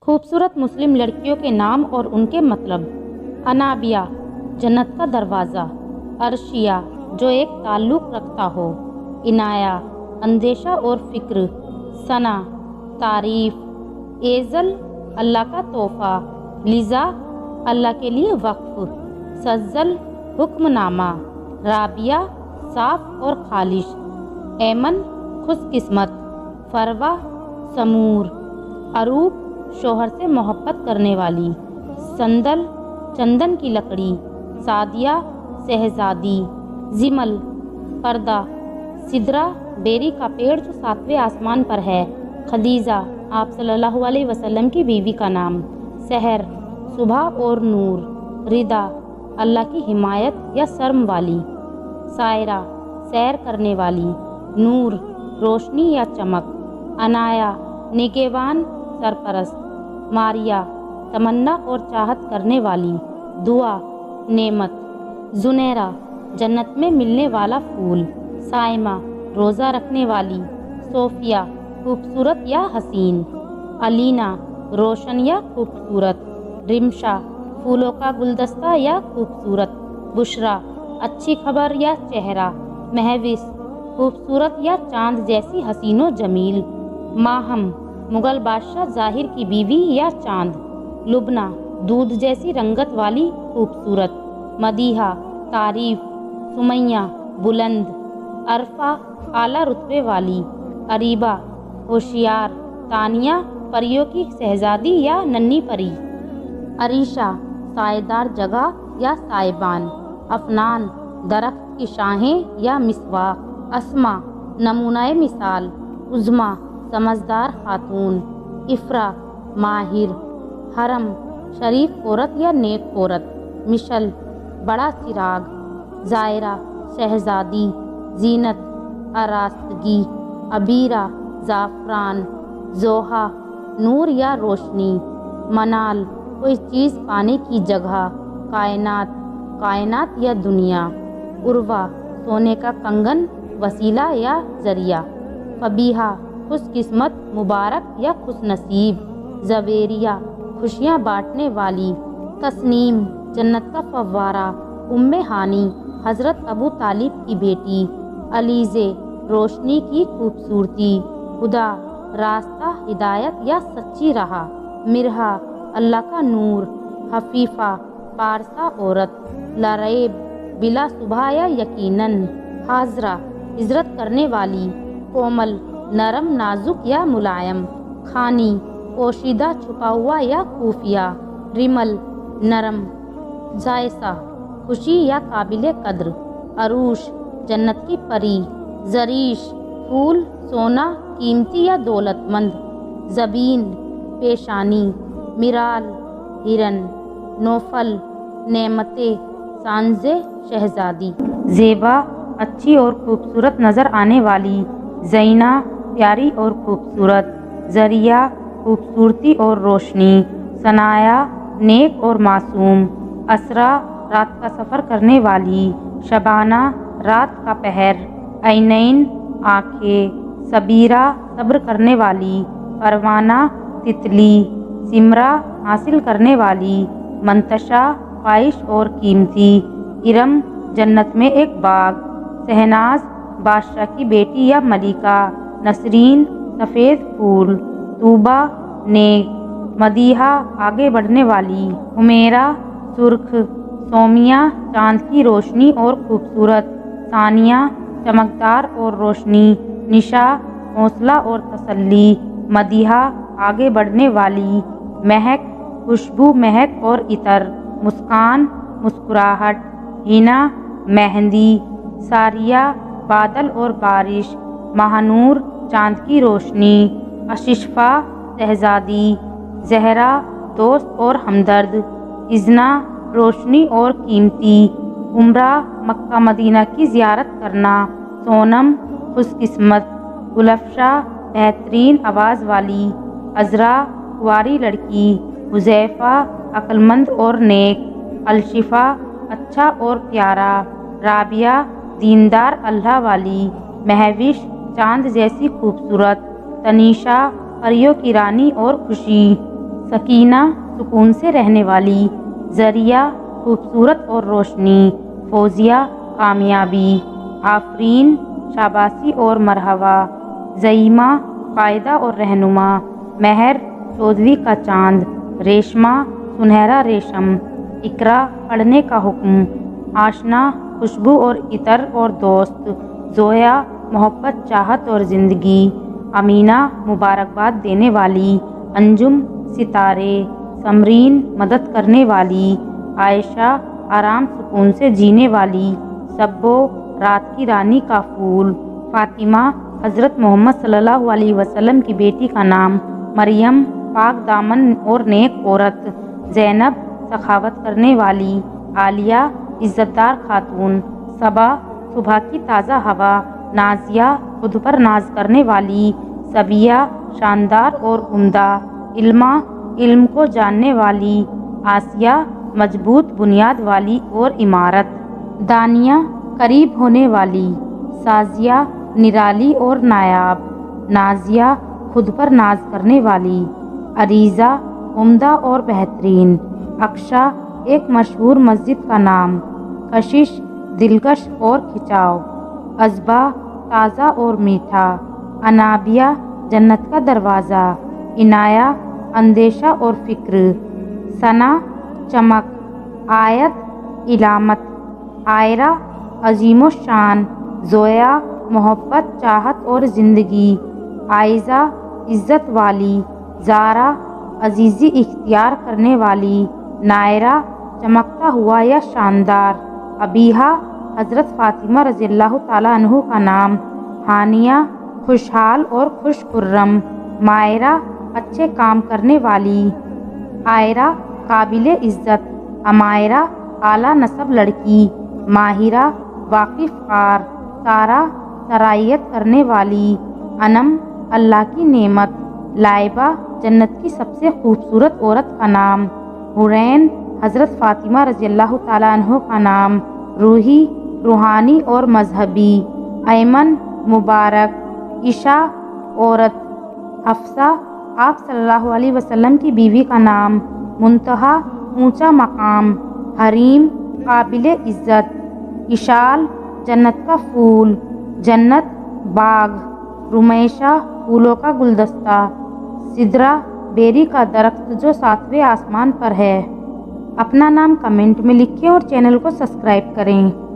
خوبصورت مسلم لڑکیوں کے نام اور ان کے مطلب۔ انابیہ، جنت کا دروازہ۔ عرشیہ، جو ایک تعلق رکھتا ہو۔ عنایہ، اندیشہ اور فکر۔ ثنا، تعریف۔ ایزل، اللہ کا تحفہ، لذا، اللہ کے لیے وقف۔ سجل، حکم نامہ۔ رابیہ، صاف اور خالص۔ ایمن، خوش قسمت۔ فروا، سمور۔ عروب، شوہر سے محبت کرنے والی۔ سندل، چندن کی لکڑی۔ سعدیہ، شہزادی۔ زمل، پردہ۔ سدرہ، بیری کا پیڑ جو 7ویں آسمان پر ہے۔ خدیجہ، آپ صلی اللہ علیہ وسلم کی بیوی کا نام۔ سحر، صبح اور نور۔ ردا، اللہ کی حمایت یا شرم والی۔ سائرہ، سیر کرنے والی۔ نور، روشنی یا چمک۔ عنایہ، نگہبان، سرپرست۔ ماریہ، تمنا اور چاہت کرنے والی۔ دعا، نعمت۔ زنیرہ، جنت میں ملنے والا پھول۔ صائمہ، روزہ رکھنے والی۔ صوفیہ، خوبصورت یا حسین۔ علینا، روشن یا خوبصورت۔ رمشہ، پھولوں کا گلدستہ یا خوبصورت۔ بشرا، اچھی خبر یا چہرہ۔ مہوش، خوبصورت یا چاند جیسی حسین و جمیل۔ ماہم، مغل بادشاہ ظاہر کی بیوی یا چاند۔ لبنہ، دودھ جیسی رنگت والی خوبصورت۔ مدیحہ، تعریف۔ سمیہ، بلند۔ عرفہ، اعلیٰ رتبے والی۔ اریبہ، ہوشیار۔ تانیہ، پریوں کی شہزادی یا ننھی پری۔ عریشہ، سائے دار جگہ یا سائبان۔ افنان، درخت کی شاخیں یا مسواک۔ اسما، نمونہ مثال۔ عظمیٰ، سمجھدار خاتون۔ افرا، ماہر۔ حرم، شریف عورت یا نیک عورت۔ مشل، بڑا چراغ۔ زائرہ، شہزادی۔ زینت، آراستگی۔ عبیرہ، زعفران۔ زوحہ، نور یا روشنی۔ منال، کوئی چیز پانے کی جگہ۔ کائنات، کائنات یا دنیا۔ عروہ، سونے کا کنگن، وسیلہ یا ذریعہ۔ فبیہہ، خوش قسمت، مبارک یا خوش نصیب۔ زویریہ، خوشیاں بانٹنے والی۔ تسنیم، جنت کا فوارہ۔ ام ہانی، حضرت ابو طالب کی بیٹی۔ علیزے، روشنی کی خوبصورتی۔ ہدا، راستہ، ہدایت یا سچی راہ۔ مرحہ، اللہ کا نور۔ حفیفہ، پارسا عورت۔ لاریب، بلا شبہ یا یقیناً۔ حاضرہ، ہجرت کرنے والی۔ کومل، نرم، نازک یا ملائم۔ خانی، پوشیدہ، چھپا ہوا یا خفیہ۔ رمل، نرم۔ جائسہ، خوشی یا قابل قدر۔ عروش، جنت کی پری۔ زریش، پھول، سونا، قیمتی یا دولت مند۔ زبین، پیشانی۔ مرال، ہرن۔ نوفل، نعمتیں، سانزے، شہزادی۔ زیبا، اچھی اور خوبصورت نظر آنے والی۔ زینہ، پیاری اور خوبصورت۔ ذریعہ، خوبصورتی اور روشنی۔ ثنایا، نیک اور معصوم۔ اسرا، رات کا سفر کرنے والی۔ شبانہ، رات کا پہر۔ عینین، آنکھیں۔ صبیرہ، صبر کرنے والی۔ پروانہ، تتلی۔ سمرہ، حاصل کرنے والی۔ منتشا، خواہش اور قیمتی۔ ارم، جنت میں ایک باغ۔ شہناز، بادشاہ کی بیٹی یا ملکہ۔ نسرین، سفید پھول۔ طوبیٰ، نیک۔ مدیحہ، آگے بڑھنے والی۔ حمیرہ، سرخ۔ سومیہ، چاند کی روشنی اور خوبصورت۔ ثانیہ، چمکدار اور روشنی۔ نشا، حوصلہ اور تسلی۔ مدیحہ، آگے بڑھنے والی۔ مہک، خوشبو، مہک اور عطر۔ مسکان، مسکراہٹ۔ حنا، مہندی۔ ساریہ، بادل اور بارش۔ ماہنور، چاند کی روشنی۔ اششفا، شہزادی۔ زہرا، دوست اور ہمدرد۔ اذنا، روشنی اور قیمتی۔ عمرہ، مکہ مدینہ کی زیارت کرنا۔ سونم، خوش قسمت۔ گلفشا، بہترین آواز والی۔ عذرا، کنواری لڑکی۔ حذیفہ، عقل مند اور نیک۔ الشفا، اچھا اور پیارا۔ رابیہ، دیندار، اللہ والی۔ مہوش، چاند جیسی خوبصورت۔ تنیشا، پریوں کی رانی اور خوشی۔ سکینہ سکون سے رہنے والی، ذریعہ خوبصورت اور روشنی، فوزیہ کامیابی، آفرین شاباشی اور مرحبا، زئیمہ قائدہ اور رہنما، مہر چودھویں کا چاند، ریشمہ سنہرا ریشم، اقرا پڑھنے کا حکم، آشنا خوشبو اور عطر اور دوست، زویا محبت چاہت اور زندگی، امینہ مبارکباد دینے والی، انجم ستارے، سمرین مدد کرنے والی، عائشہ آرام سکون سے جینے والی، سبو رات کی رانی کا پھول، فاطمہ حضرت محمد صلی اللہ علیہ وسلم کی بیٹی کا نام، مریم پاک دامن اور نیک عورت، زینب سخاوت کرنے والی، عالیہ عزت دار خاتون، صبا صبح کی تازہ ہوا، نازیہ خود پر ناز کرنے والی، صبیہ شاندار اور عمدہ، علمہ علم کو جاننے والی، آسیہ مضبوط بنیاد والی اور عمارت، دانیہ قریب ہونے والی، سازیہ نرالی اور نایاب، نازیہ خود پر ناز کرنے والی، عریضہ عمدہ اور بہترین، اکشا ایک مشہور مسجد کا نام، کشش دلکش اور کھچاؤ، عذبہ تازہ اور میٹھا، انابیہ جنت کا دروازہ، عنایہ اندیشہ اور فکر، ثنا چمک، آیت علامت، عائرہ عظیم الشان، زویا محبت چاہت اور زندگی، عائزہ عزت والی، زارا عزیزی اختیار کرنے والی، نائرہ چمکتا ہوا یا شاندار، ابیہا حضرت فاطمہ رضی اللہ تعالیٰ عنہ کا نام، ہانیہ خوشحال اور خوش خرم، مائرہ اچھے کام کرنے والی، عائرہ قابل عزت، امائرہ اعلیٰ نسب لڑکی، ماہرہ واقف کار، سارہ سرایت کرنے والی، انم اللہ کی نعمت، لائبہ جنت کی سب سے خوبصورت عورت کا نام، حورین حضرت فاطمہ رضی اللہ تعالیٰ عنہ کا نام، روحی روحانی اور مذہبی، ایمن مبارک، عشاء عورت، حفصہ آپ صلی اللہ علیہ وسلم کی بیوی کا نام، منتہا اونچا مقام، حریم قابل عزت، اشال جنت کا پھول، جنت باغ، رمیشہ پھولوں کا گلدستہ، سدرہ بیری کا درخت جو 7ویں آسمان پر ہے۔ اپنا نام کمنٹ میں لکھیں اور چینل کو سبسکرائب کریں۔